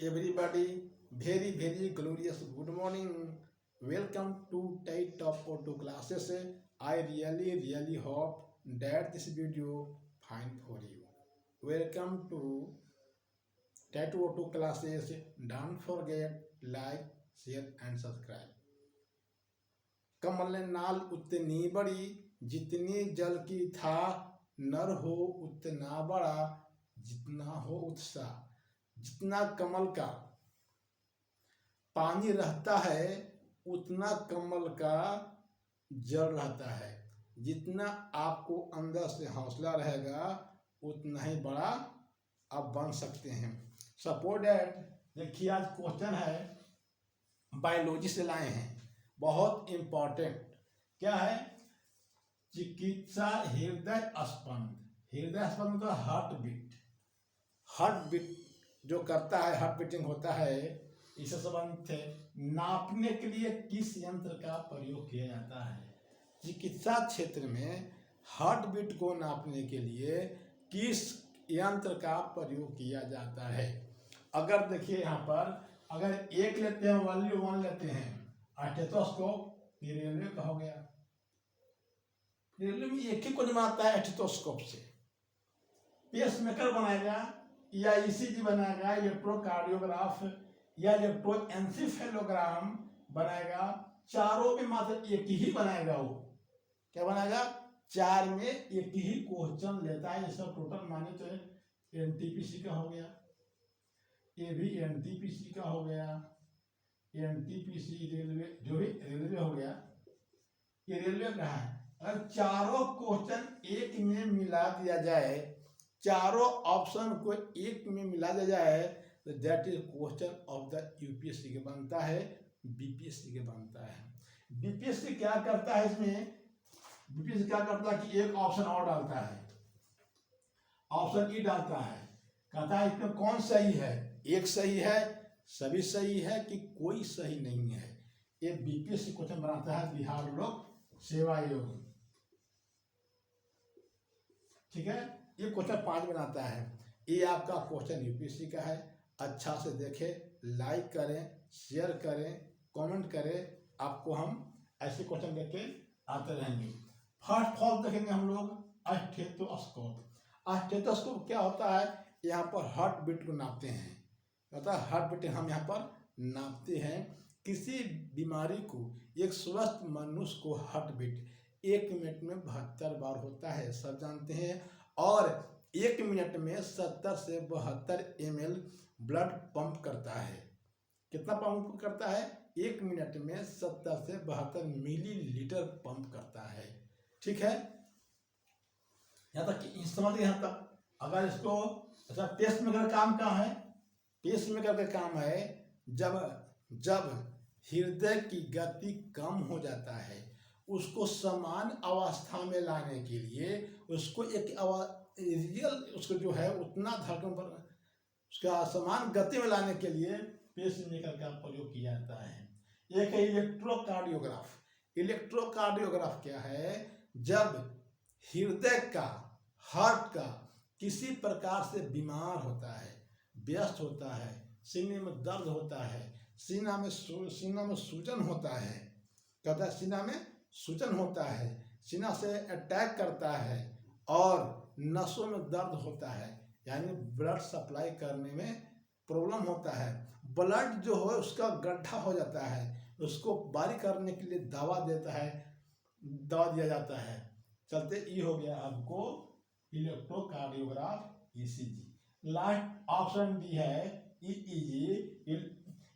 everybody, very glorious good morning. Welcome to TED Top Auto classes. I really hope that this video fine for you. Welcome to TED Auto classes. Don't forget like, share and subscribe. कमल नाल उतनी बड़ी जितनी जल की था, नर हो उतना बड़ा जितना हो उत्साह। जितना कमल का पानी रहता है उतना कमल का जल रहता है। जितना आपको अंदर से हौसला रहेगा उतना ही बड़ा आप बन सकते हैं। सपोज दैट, देखिए आज क्वेश्चन है बायोलॉजी से लाए हैं, बहुत इंपॉर्टेंट। क्या है? चिकित्सा हृदय स्पंद। हृदय स्पंद तो हार्ट बीट जो करता है, हार्ट बीटिंग होता है, इससे संबंधित है। नापने के लिए किस यंत्र का प्रयोग किया जाता है? चिकित्सा क्षेत्र में हार्ट बीट को नापने के लिए किस यंत्र का प्रयोग किया जाता है? अगर देखिए यहाँ पर अगर एक लेते हैं, वैल्यू 1 लेते हैं, स्टेथोस्कोप, ये रेलवे का हो गया। रेलवे में एक ही को बनाता है स्टेथोस्कोप से। पेस मेकर बनाएगा या ईसीजी बनाएगा, इलेक्ट्रोकार्डियोग्राफ या इलेक्ट्रोएन्सेफेलोग्राम बनाएगा। चारों में मात्र एक ही बनाएगा। वो क्या बनाएगा? 4 में एक ही क्वेश्चन लेता है। इसका टोटल माने तो एनटीपीसी का हो गया, ये भी एनटीपीसी का हो गया, एनटीपीसी रेलवे, जो भी रेलवे हो गया, ये रेलवे का है। अगर चारों क्वेश्चन एक में मिला दिया जाए, चारों ऑप्शन को एक में मिला दिया जाए, तो that is question of the UPSC के बनता है, बीपीएससी के बनता है। बीपीएससी क्या करता है इसमें? बीपीएससी क्या करता है कि एक ऑप्शन और डालता है, ऑप्शन ई डालता है, कहता है इसमें कौन सही है, एक सही है, सभी सही है कि कोई सही नहीं है। ये बीपीएससी क्वेश्चन बनाता है बिहार लोक सेवा आयोग। ठीक है, ये क्वेश्चन 5 बनाता है। ये आपका क्वेश्चन यूपीएससी का है। अच्छा से देखें, लाइक करें, शेयर करें, कमेंट करें। आपको हम ऐसे क्वेश्चन देख के आते रहेंगे। फर्स्ट फॉल देखेंगे हम लोग, स्टेथोस्कोप। स्टेथोस्कोप क्या होता है? यहाँ पर हार्ट बीट को नापते हैं। होता है हार्ट बीट हम यहाँ पर नापते हैं। किसी बीमारी को, एक स्वस्थ मनुष्य को हार्ट बीट 1 मिनट में 72 बार होता है, सब जानते हैं। और 1 मिनट में 70 से 72 ml ब्लड पंप करता है। कितना पंप करता है? 1 मिनट में 70 से 72 मिलीलीटर पंप करता है। ठीक है, यहाँ तक समझ गए? यहाँ तक अगर इसको अच्छा, पेस मेकर काम कहाँ है? पेस मेकर का काम है जब हृदय की गति कम हो जाता है, उसको समान अवस्था में लाने के लिए, उसको एक रियल उसको जो है उतना धड़कन पर उसका समान गति में लाने के लिए पेस मेकर का प्रयोग किया जाता है। एक है इलेक्ट्रोकार्डियोग्राफ। इलेक्ट्रोकार्डियोग्राफ क्या है? जब हृदय का, हार्ट का किसी प्रकार से बीमार होता है, व्यस्त होता है, सीने में दर्द होता है, सीना में सूजन होता है, कहता है सीना में सूजन होता है, सीना से अटैक करता है और नसों में दर्द होता है, यानी ब्लड सप्लाई करने में प्रॉब्लम होता है, ब्लड जो है उसका गड्ढा हो जाता है, उसको बारी करने के लिए दवा दिया जाता है। चलते ये हो गया आपको electrocardiograph, ECG. Last option D है ईईजी,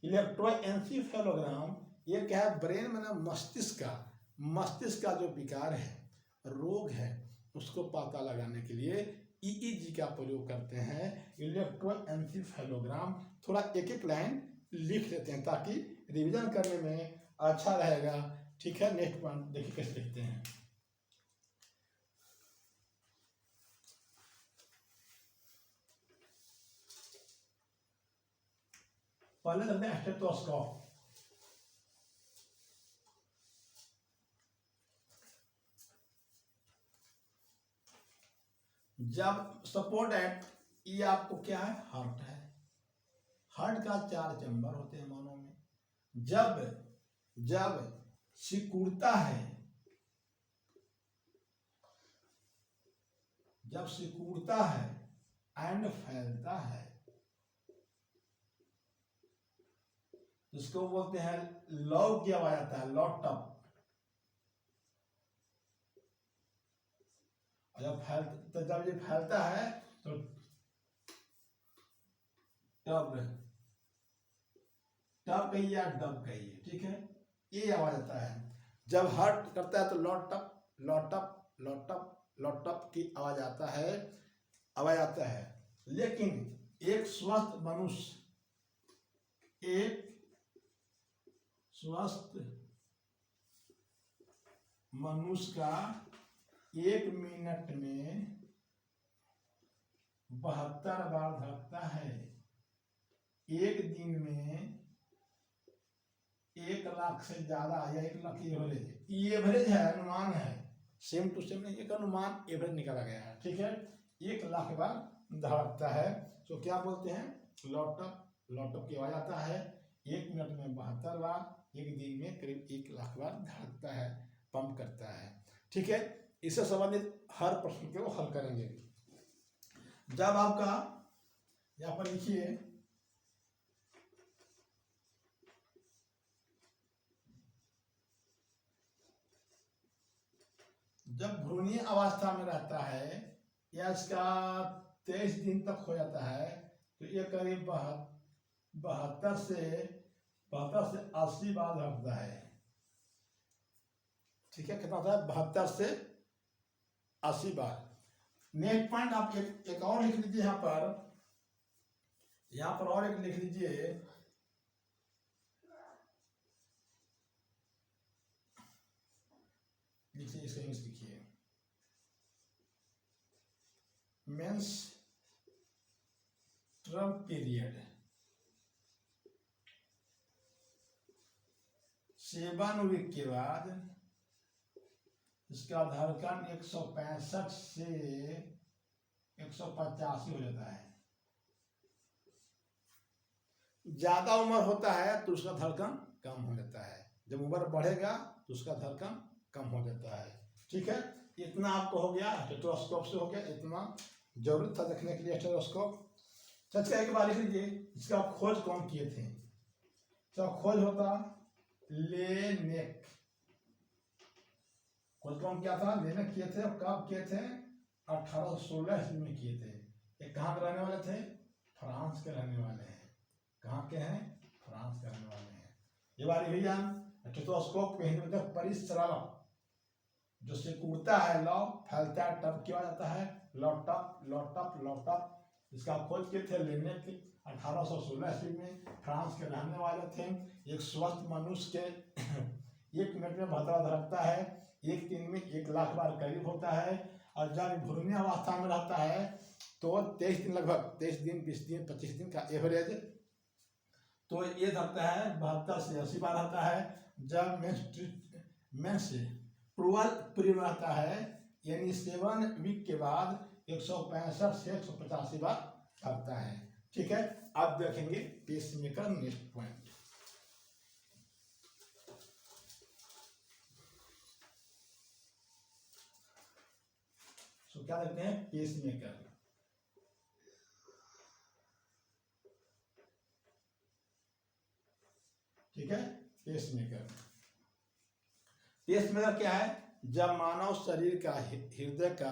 इलेक्ट्रोएन्सेफेलोग्राम। ये क्या है? ब्रेन में मस्तिष्क का जो विकार है, रोग है, उसको पता लगाने के लिए ईईजी का प्रयोग करते हैं, इलेक्ट्रोएन्सेफेलोग्राम। थोड़ा एक लाइन लिख लेते हैं ताकि रिवीजन करने में अच्छा रहेगा। ठीक है, नेक्स्ट पॉइंट देखिए कैसे लिखते हैं। पहले करते हैं स्टेथोस्कोप। जब सपोर्ट है, ये आपको क्या है? हार्ट है। हार्ट हार्ट का 4 चैम्बर होते हैं मानव में। जब जब सिकुड़ता है, जब सिकुड़ता है एंड फैलता है, इसको बोलते हैं लौ की आवाज आता है, लॉटअप। जब ये फैलता है तो टब टब कहिए या डब कहिए, ठीक है, ये आवाज आता है। जब हार्ट करता है तो लॉटअप लॉटअप लॉटअप लॉटअप की आवाज आता है, आवाज आता है। लेकिन एक स्वस्थ मनुष्य का 1 मिनट में 72 बार धड़कता है। एक दिन में 1 लाख से ज्यादा या 1 लाख एवरेज, ये एवरेज है, अनुमान है, सेम टू सेम नहीं, एक अनुमान एवरेज निकाला गया है, ठीक है। 1 लाख बार धड़कता है, तो क्या बोलते हैं, लॉटअप। लॉटअप की आवाज आता है, 1 मिनट में 72 बार, एक दिन में करीब 1 लाख बार धड़कता है, पंप करता है, ठीक है। इससे संबंधित हर प्रश्न को हल करेंगे। जब आपका यहाँ पर लिखिए, जब भ्रूणीय अवस्था में रहता है या इसका 23 दिन तक हो जाता है, तो ये करीब 72 से 80 बार धड़कता है, ठीक है। कितना होता है, 72 से 80 बार। नेक्स्ट पॉइंट आप एक और लिख लीजिए, यहाँ पर और एक लिख लीजिए, इसका इंग्लिश लिखिए, मेंस्ट्रुअल पीरियड। 7 वीक के बाद इसका धड़कन 165 से 185 हो जाता है। ज्यादा उम्र होता है तो उसका धड़कन कम हो जाता है, जब उम्र बढ़ेगा तो उसका धड़कन कम हो जाता है, ठीक है। इतना आपको हो गया, स्टेथोस्कोप से हो गया, इतना जरूरत था देखने के लिए स्टेथोस्कोप। सच का एक बार लिख लीजिए, इसका खोज कौन किए थे, इसका खोज होता लेनेक। खोज कौन किया था, लेनेक किए थे। कब किए थे, 1816 ईस्वी में किए थे। ये कहाँ के रहने वाले थे, फ्रांस के रहने वाले हैं। कहाँ के हैं, फ्रांस के रहने वाले हैं। ये बारी भैया स्टेथोस्कोप के हिंदी में परिसराला, जो सिकुड़ता है लौ, फैलता है टब, क्या जाता है, लॉटअप लॉटअप लॉटअप। इसका खोज किए थे लेनेक 1816 ईस्वी में, फ्रांस के रहने वाले थे। एक स्वस्थ मनुष्य के 1 मिनट में 72 धड़कता है, एक दिन में 1 लाख बार करीब होता है। और जब भ्रूणीय अवस्था में रहता है तो 23 दिन, लगभग 23 दिन, 20 दिन, 25 दिन का एवरेज, तो ये धड़कता है 72 से 80 बार रहता है। जब मेंस्ट्रुअल पीरियड रहता है, यानी 7 वीक के बाद 165 से 185 बार धड़कता है, ठीक है। अब देखेंगे पेसमेकर, नेक्स्ट पॉइंट। तो क्या देखते हैं, पेसमेकर, ठीक है। पेसमेकर क्या है, जब मानव शरीर का हृदय का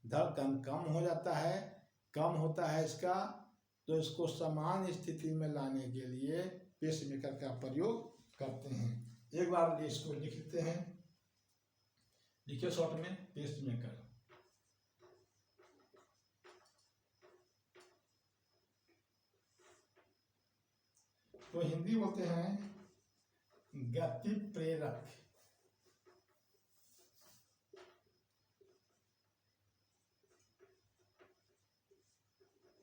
धड़कन कम हो जाता है, कम होता है इसका, तो इसको समान स्थिति में लाने के लिए पेसमेकर का प्रयोग करते हैं। एक बार इसको लिख लेते हैं, लिखिए शॉर्ट में, पेसमेकर। तो हिंदी बोलते हैं गति प्रेरक।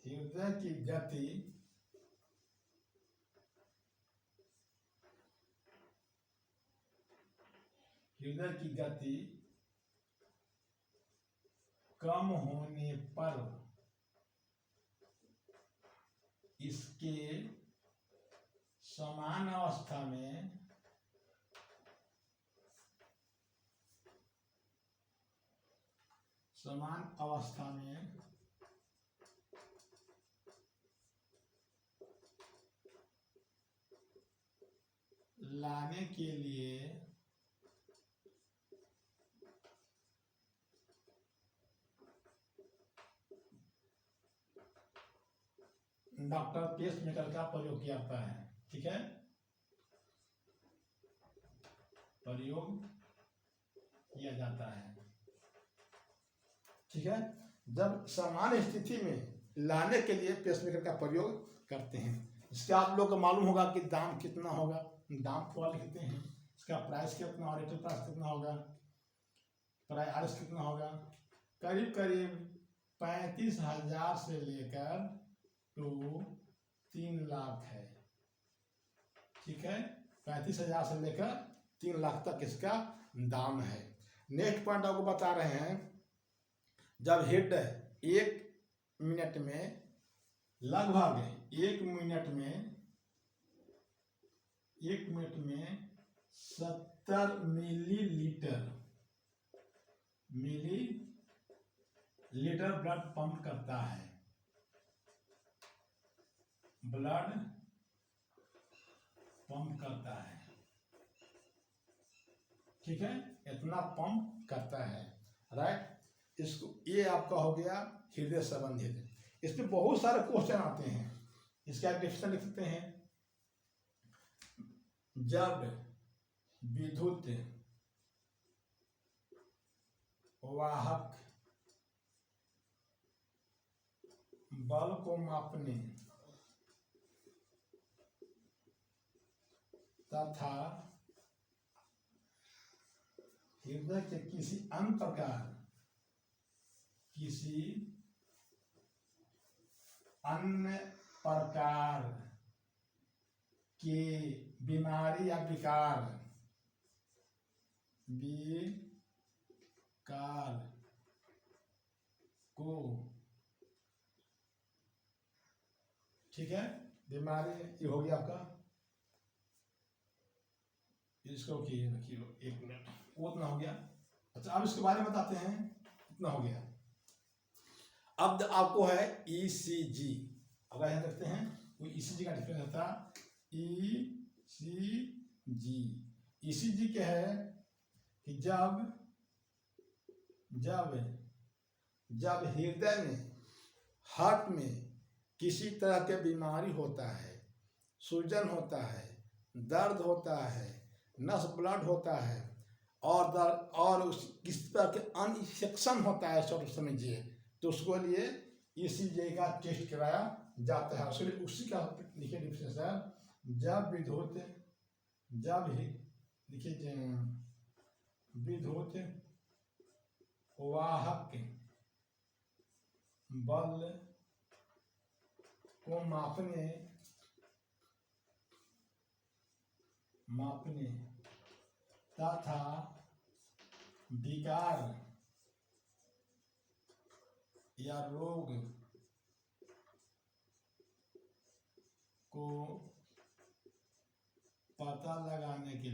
हृदय की गति कम होने पर इसके समान अवस्था में लाने के लिए डॉक्टर पेसमेकर का प्रयोग किया जाता है। ठीक है, प्रयोग किया जाता है। ठीक है, जब सामान्य स्थिति में लाने के लिए पेसमेकर का प्रयोग करते हैं। इसका आप लोग को मालूम होगा कि दाम कितना होगा, दाम थोड़ा लिखते हैं, इसका प्राइस कितना और रेटेड प्राइस कितना होगा, प्राइस कितना होगा, करीब करीब 35,000 से लेकर तो 3 लाख है। ठीक है, 35,000 से लेकर 3 लाख तक इसका दाम है। नेक्स्ट पॉइंट आपको बता रहे हैं, जब हेड 1 मिनट में लगभग 1 मिनट में 70 मिलीलीटर ब्लड पंप करता है, ब्लड पंप करता है। ठीक है, इतना पंप करता है, राइट। इसको ये आपका हो गया हृदय संबंधित। इसमें बहुत सारे क्वेश्चन आते हैं, इसका डिफिनेशन लिख सकते हैं। जब विद्युत वाहक बल को मापने तथा हृदय के किसी अन्य प्रकार के बीमारी या विकार को, ठीक है, बीमारी ये हो गया आपका, इसको रखिए 1 मिनट, उतना हो गया। अच्छा, अब इसके बारे में बताते हैं, इतना हो गया। अब आपको है ईसीजी, अगर यहाँ देखते हैं वो ईसीजी का डिफरेंस होता है। ईसीजी क्या है कि जब हृदय में, हार्ट में किसी तरह के बीमारी होता है, सूजन होता है, दर्द होता है, नस ब्लड होता है और किसी तरह के अनइंफेक्शन होता है, सब समझिए, तो उसको लिए ईसीजी का टेस्ट कराया जाता है। उसी का लिखिए डिफरेंस है। जब विद्युत वाहक बल को मापने तथा विकार या रोग को पता लगाने के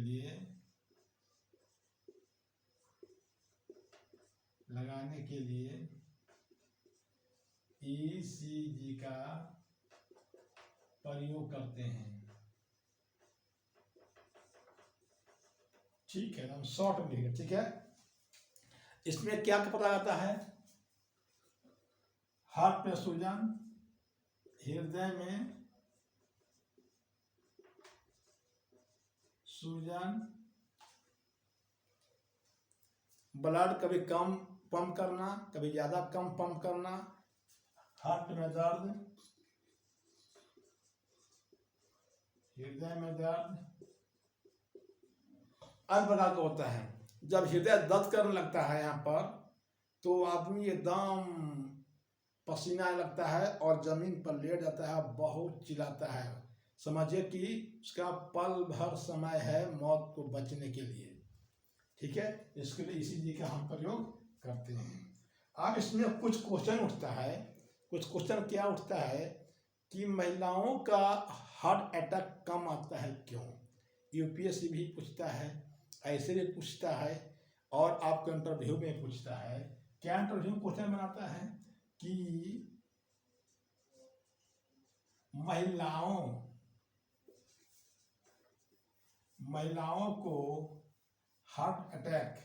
लिए ईसीजी का प्रयोग करते हैं। ठीक है, हम शॉर्ट में लिखेंगे। ठीक है, इसमें क्या पता लगता है? हार्ट में सूजन, हृदय में सूजन, ब्लड कभी कम पंप करना, कभी ज्यादा कम पंप करना, हार्ट में दर्द, हृदय में दर्द, अन्य प्रकार का होता है। जब हृदय दर्द करने लगता है यहाँ पर, तो आदमी एकदम पसीना लगता है और जमीन पर लेट जाता है, बहुत चिल्लाता है। समझिए कि उसका पल भर समय है मौत को बचने के लिए। ठीक है, इसके लिए ईसीजी का हम प्रयोग करते हैं। अब इसमें कुछ क्वेश्चन उठता है। कुछ क्वेश्चन क्या उठता है कि महिलाओं का हार्ट अटैक कम आता है क्यों? यूपीएससी भी पूछता है, ऐसे भी पूछता है, और आपको इंटरव्यू में पूछता है। क्या इंटरव्यू क्वेश्चन बनाता है कि महिलाओं को हार्ट अटैक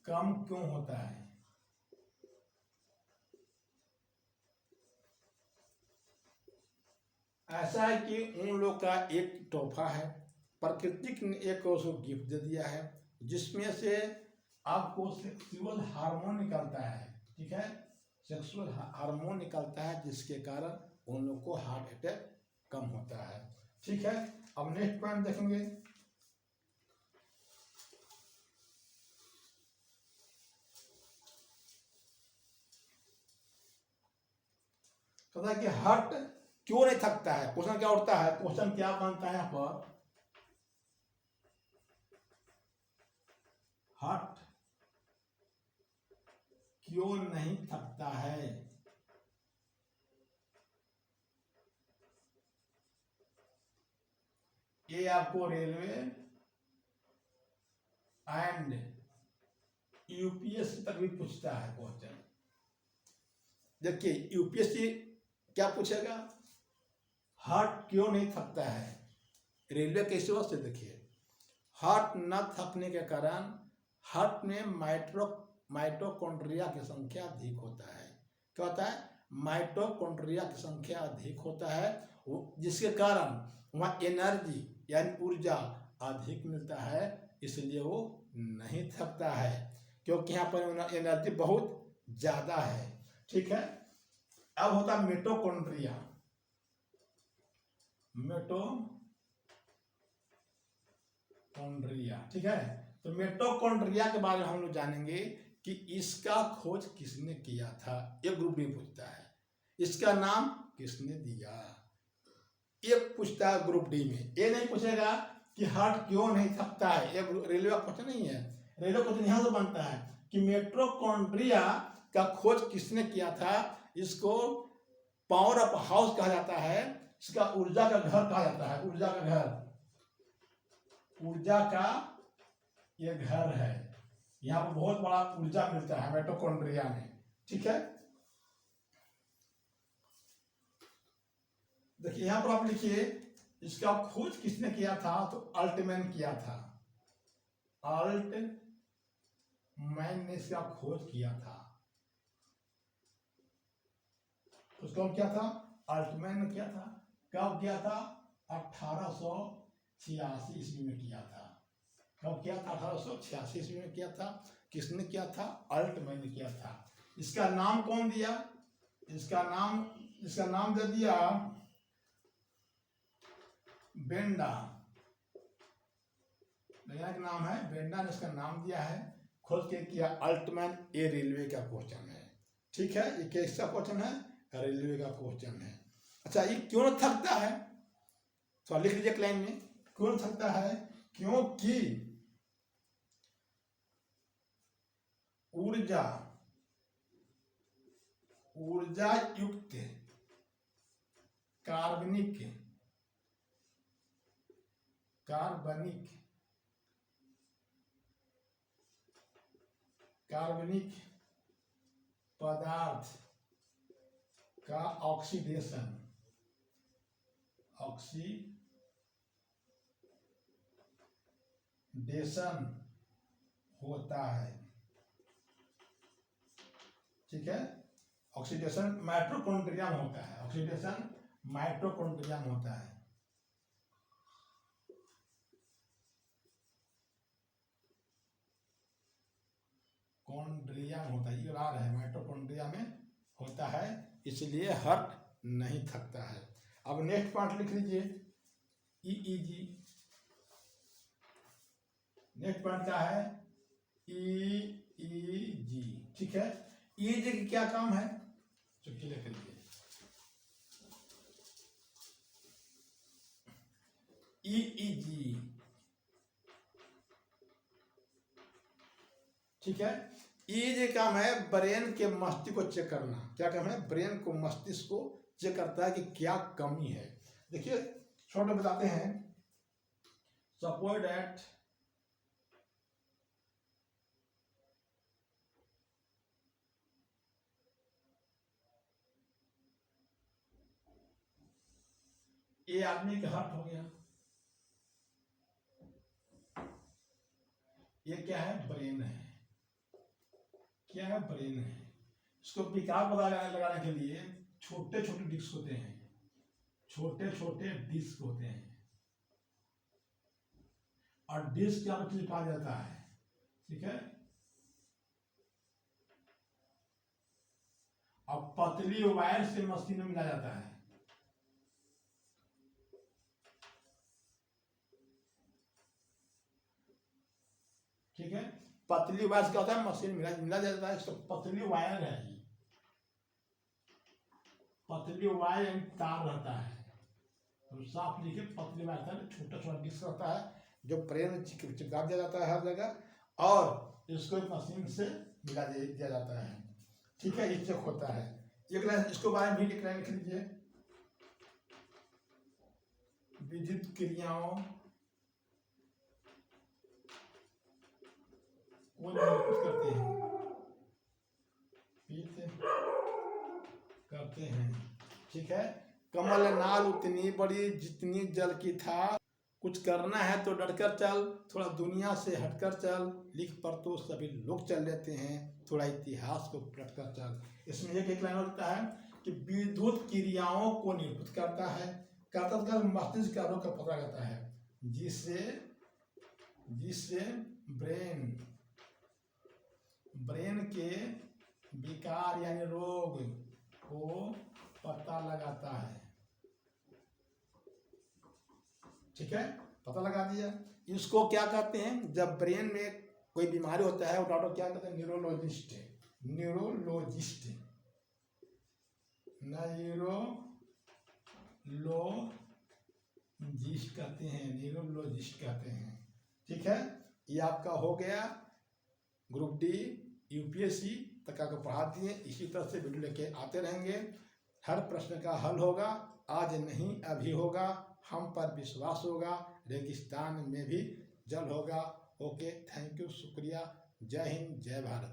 कम क्यों होता है? ऐसा है कि उन लोग का एक तोहफा है, प्रकृति ने एक उसको गिफ्ट दे दिया है, जिसमें से आपको सेक्सुअल हार्मोन निकलता है। ठीक है, सेक्सुअल हार्मोन निकलता है, जिसके कारण उन लोग को हार्ट अटैक कम होता है। ठीक है, अब नेक्स्ट पॉइंट देखेंगे। कहता है कि हार्ट क्यों नहीं थकता है। क्वेश्चन क्या उठता है, क्वेश्चन क्या बनता है यहाँ पर, हार्ट क्यों नहीं थकता है? ये आपको रेलवे एंड यूपीएससी तक भी पूछता है क्वेश्चन। देखिए यूपीएससी क्या पूछेगा, हार्ट क्यों नहीं थकता है। रेलवे कैसे वक्त से देखिए, हार्ट न थकने के कारण हार्ट में माइटोकॉन्ड्रिया की संख्या अधिक होता है। क्या होता है, माइटोकॉन्ड्रिया की संख्या अधिक होता है, जिसके कारण वहाँ एनर्जी यानी ऊर्जा अधिक मिलता है, इसलिए वो नहीं थकता है, क्योंकि यहाँ पर एनर्जी बहुत ज्यादा है। ठीक है, अब होता है मिटोकॉन्ड्रिया। ठीक है, तो मिटोकॉन्ड्रिया के बारे में हम लोग जानेंगे कि इसका खोज किसने किया था। ये ग्रुप भी पूछता है, इसका नाम किसने दिया, ये पूछता है ग्रुप डी में। ये नहीं पूछेगा कि हार्ट क्यों नहीं थकता है, ये रेलवे का क्वेश्चन नहीं है। रेलवे क्वेश्चन यहाँ से बनता है कि मिटोकॉन्ड्रिया का खोज किसने किया था। इसको पावर ऑफ हाउस कहा जाता है, इसका ऊर्जा का घर कहा जाता है। ऊर्जा का घर, ऊर्जा का ये घर है, यहाँ पर बहुत बड़ा ऊर्जा मिलता है मिटोकॉन्ड्रिया में। ठीक है, देखिए यहाँ पर आप लिखिए, इसका खोज किसने किया था, तो अल्टमैन किया था। अल्टमैन ने इसका खोज किया था। उसका क्या था, अल्टमैन ने किया था। कब किया था, 1886 ईस्वी में किया था। कब किया था, 1886 ईस्वी में किया था। किसने किया था, अल्टमैन ने किया था। इसका नाम कौन दिया, इसका नाम दे दिया बेंडा। वैज्ञानिक नाम है बेंडा ने इसका नाम दिया है, खोज के किया अल्टमैन। ये रेलवे का क्वेश्चन है। ठीक है, ये किसका क्वेश्चन है, रेलवे का क्वेश्चन है। अच्छा, ये क्यों थकता है, तो लिख लीजिए लाइन में, क्यों थकता है, क्योंकि ऊर्जा युक्त कार्बनिक पदार्थ का ऑक्सीडेशन होता है। ठीक है, ऑक्सीडेशन माइटोकॉन्ड्रिया में होता है, ऑक्सीडेशन माइटोकॉन्ड्रिया में होता है। कॉन्ड्रिया में होता है, ये आ रहा है, माइटोकॉन्ड्रिया में होता है, इसलिए हार्ट नहीं थकता है। अब नेक्स्ट पार्ट लिख लीजिए, ईईजी। नेक्स्ट पार्ट क्या है, ईईजी। ठीक है, ईईजी की क्या काम है, चुटकी लिख लीजिए। ईईजी, ठीक है, ये जो काम है ब्रेन के मस्तिष्क को चेक करना। क्या काम है? ब्रेन को मस्तिष्क को चेक करता है कि क्या कमी है। देखिए छोटे बताते हैं, सपोज दैट ये आदमी का हार्ट हो गया, ये क्या है? ब्रेन है। क्या है? ब्रेन है। इसको विकार पता लगाने के लिए छोटे छोटे डिस्क होते हैं, छोटे छोटे डिस्क होते हैं, और डिस्क क्या चीज पाया जाता है, ठीक है। अब पतली वायर से मशीन में मिला जाता है, ठीक है। पतली वायर से क्या होता है? मशीन मिला जाता है। इसको पतली वायर है, पतली वायर यानी तार रहता है, तो साफ लिखे पतली वायर था, छोटा छोटा डिस्क रहता है जो ब्रेन चिपका दिया जाता है हर जगह, और इसको मशीन से मिला दिया जाता है, ठीक है। ये चेक होता है। एक लाइन इसको बारे में भी लिख लीजिए, विद्युत क्रियाओं को निरूपित करते हैं, ठीक है। कमल नाल उतनी बड़ी जितनी जल की था, कुछ करना है तो डटकर चल, थोड़ा दुनिया से हटकर चल, लिख पर तो सभी लोग चल लेते हैं, थोड़ा इतिहास को पलटकर चल। इसमें एक लाइन होता है कि विद्युत क्रियाओं को निरूपित करता है, करता मस्तिष्क कार्यों का पता करता है, जिससे ब्रेन के विकार यानी रोग को पता लगाता है, ठीक है। पता लगा दिया। इसको क्या कहते हैं? जब ब्रेन में कोई बीमारी होता है वो डॉक्टर क्या कहते हैं? न्यूरोलॉजिस्ट न्यूरोलॉजिस्ट कहते हैं, ठीक है। ये आपका हो गया ग्रुप डी यूपीएससी तक आपको पढ़ा दिए। इसी तरह से वीडियो लेके आते रहेंगे, हर प्रश्न का हल होगा, आज नहीं अभी होगा, हम पर विश्वास होगा, रेगिस्तान में भी जल होगा। ओके, थैंक यू, शुक्रिया, जय हिंद, जय भारत।